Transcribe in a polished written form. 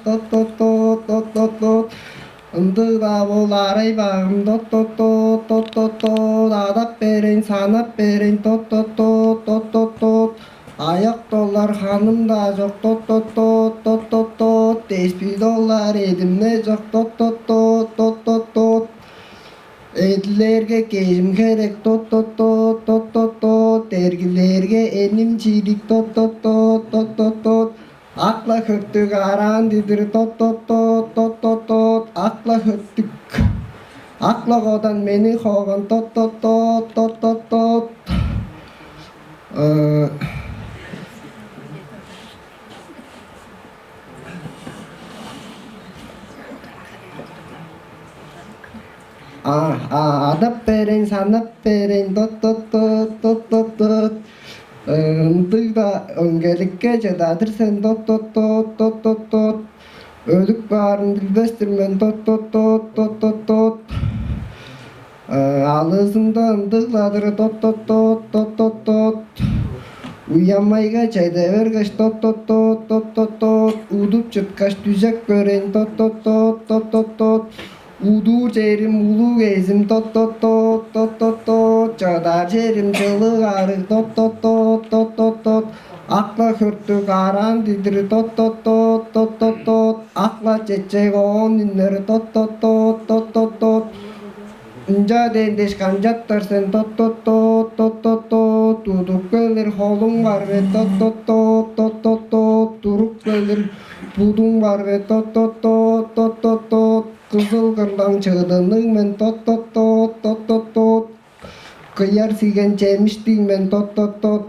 tot tot tot tot tot tot. Indıda bolar bağım tot tot tot tot tot tot. Adap berin sanap berin tot tot tot tot tot tot. Ayak dolar hanım da yok tot tot tot tot tot tot. Tespih dolar edimde yok tot tot tot tot tot tot. Edilerge geçim gerek tot tot tot tot tot tot. Dergilerge enimcilik tot tot tot tot tot tot. Akla hırttık arandidir tot tot tot tot tot tot. Akla hırttık. Akla kodan meni hogan tot tot tot tot tot tot. Adap berin sanap berin tot tot tot tot tot tot. Dıgda öngelikке cedadır sen tot tot tot tot tot tot. Ölük barın bilbestirmen tot tot tot tot tot tot. Alısından dıgladır tot tot tot tot tot tot. Uyanmayga çayda vergeç tot tot tot tot tot tot. Udup çıtkaş düzek gören tot tot tot tot tot tot. Udu cerim ulu gezim tot tot tot tot tot tot. Çada cerim çılık arı tot tot tot tot tot tot. Akla hırttık aran didir tot tot tot tot tot tot. Akla çeçek on dinleri tot tot tot tot tot tot. Inca dendeş kancattır sen tot tot tot tot tot tot. Tuduk gelir holun var ve tot tot tot tot tot tot. Duruk gelir budun var ve tot tot tot tot tot tot. Kızıl kırdan çığdınlık men tot tot tot tot tot tot. Kıyar sigen çemiştik men tot tot tot.